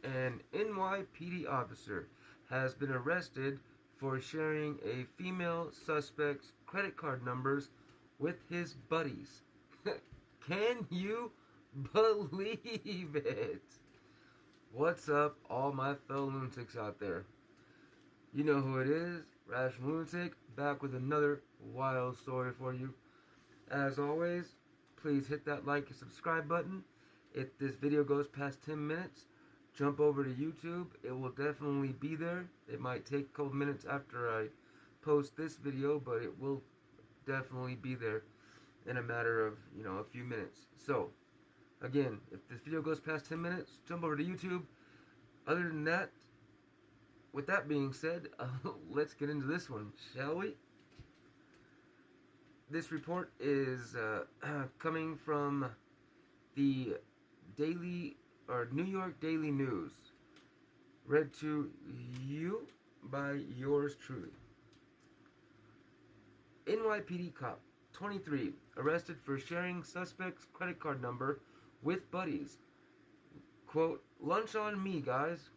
An NYPD officer has been arrested for sharing a female suspect's credit card numbers with his buddies. Can you believe it? What's up, all my fellow lunatics out there? You know who it is, Rational Lunatic, back with another wild story for you. As always, please hit that like and subscribe button. If this video goes past 10 minutes, jump over to YouTube. It will definitely be there. It might take a couple minutes after I post this video, but it will definitely be there in a matter of, a few minutes. So, again, if this video goes past 10 minutes, jump over to YouTube. Other than that, with that being said, let's get into this one, shall we? This report is coming from the New York Daily News, read to you by yours truly. NYPD cop, 23, arrested for sharing suspect's credit card number with buddies. Quote, lunch on me, guys.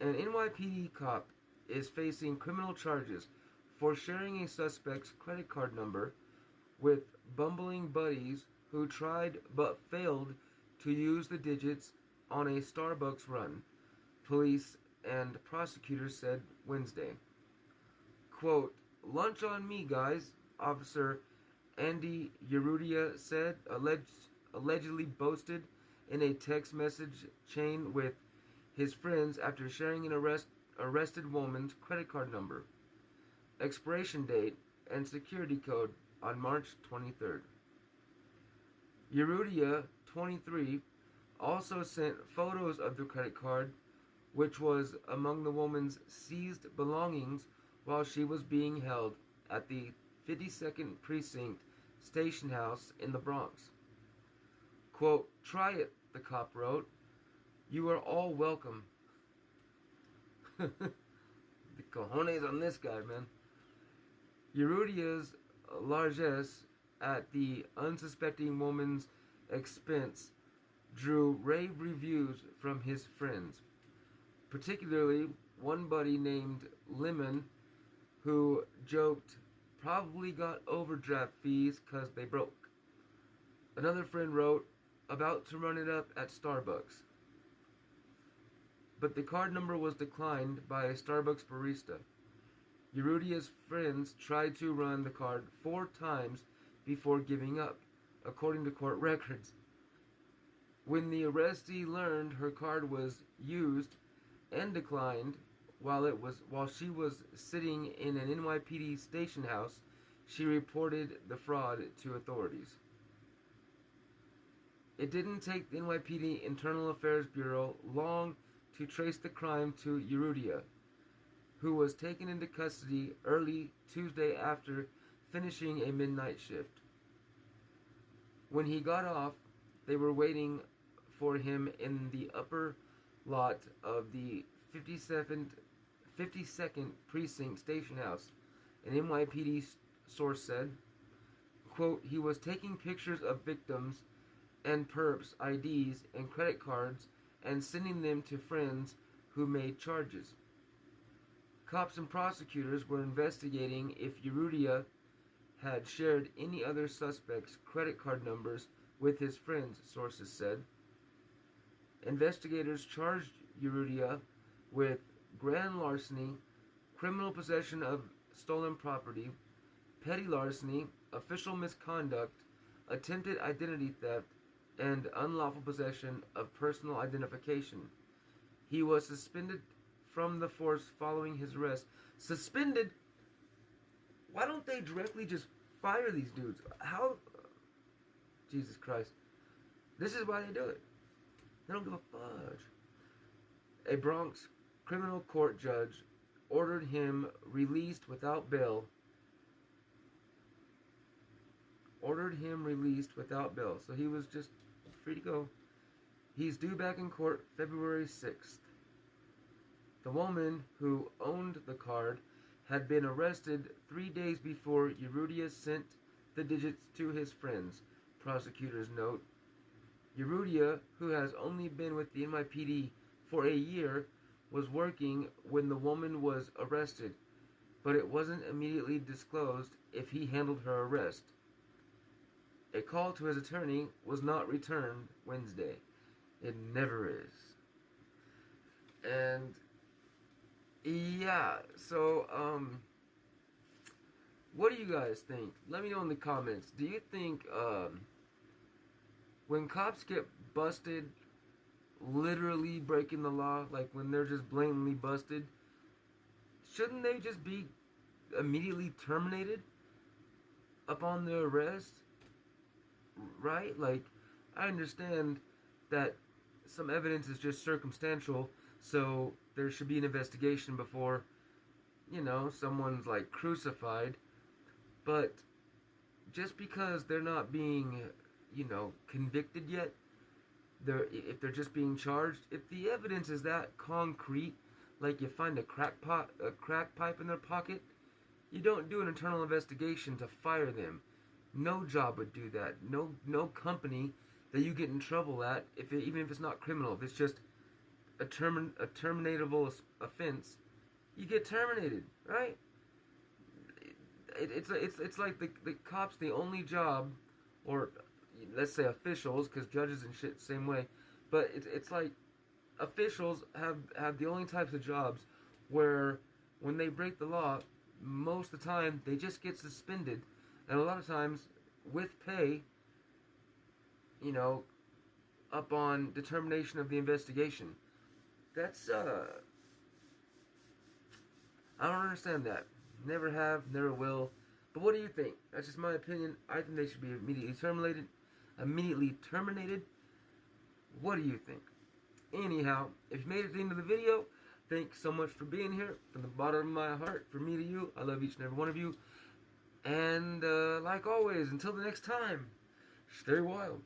An NYPD cop is facing criminal charges for sharing a suspect's credit card number with bumbling buddies who tried but failed to use the digits on a Starbucks run, police and prosecutors said Wednesday. Quote, lunch on me, guys, Officer Andy Yerudia said, allegedly boasted in a text message chain with his friends after sharing an arrested woman's credit card number, expiration date, and security code on March 23rd. Yerudia, 23, also sent photos of the credit card, which was among the woman's seized belongings while she was being held at the 52nd Precinct Station House in the Bronx. Quote, try it, the cop wrote. You are all welcome. The cojones on this guy, man. Yerudia's largesse at the unsuspecting woman's expense drew rave reviews from his friends, particularly one buddy named Lemon, who joked probably got overdraft fees cause they broke. Another friend wrote, about to run it up at Starbucks. But the card number was declined by a Starbucks barista. Yerudia's friends tried to run the card 4 times before giving up, according to court records. When the arrestee learned her card was used and declined while she was sitting in an NYPD station house, she reported the fraud to authorities. It didn't take the NYPD Internal Affairs Bureau long to trace the crime to Yerudia, who was taken into custody early Tuesday after finishing a midnight shift. When he got off, they were waiting for him in the upper lot of the 52nd Precinct Station House, an NYPD source said. Quote, he was taking pictures of victims and perps, IDs, and credit cards and sending them to friends who made charges. Cops and prosecutors were investigating if Yerudia had shared any other suspects' credit card numbers with his friends, sources said. Investigators charged Yerudia with grand larceny, criminal possession of stolen property, petty larceny, official misconduct, attempted identity theft, and unlawful possession of personal identification. He was suspended from the force following his arrest. Suspended? Why don't they directly just fire these dudes? How? Jesus Christ. This is why they do it. They don't give a fudge. A Bronx criminal court judge ordered him released without bail. So he was just free to go. He's due back in court February 6th. The woman who owned the card had been arrested 3 days before Yerudia sent the digits to his friends, prosecutors note. Yerudia, who has only been with the NYPD for a year, was working when the woman was arrested, but it wasn't immediately disclosed if he handled her arrest. A call to his attorney was not returned Wednesday. It never is. And yeah, so what do you guys think? Let me know in the comments. Do you think when cops get busted literally breaking the law, like when they're just blatantly busted, shouldn't they just be immediately terminated upon their arrest? Right? Like, I understand that some evidence is just circumstantial, so there should be an investigation before, someone's like crucified. But just because they're not being, convicted yet, if they're just being charged, if the evidence is that concrete, like you find a crack pipe in their pocket, you don't do an internal investigation to fire them. No job would do that. No company that you get in trouble at, even if it's not criminal, if it's just a terminatable offense, you get terminated, right? It's like the cops, the only job, or let's say officials, because judges and shit same way, but it's like officials have the only types of jobs where when they break the law, most of the time they just get suspended, and a lot of times with pay, up on determination of the investigation. That's I don't understand that. Never have, never will. But what do you think? That's just my opinion. I think they should be immediately terminated. What do you think? Anyhow, if you made it to the end of the video, thanks so much for being here. From the bottom of my heart, from me to you, I love each and every one of you. And like always, until the next time, stay wild.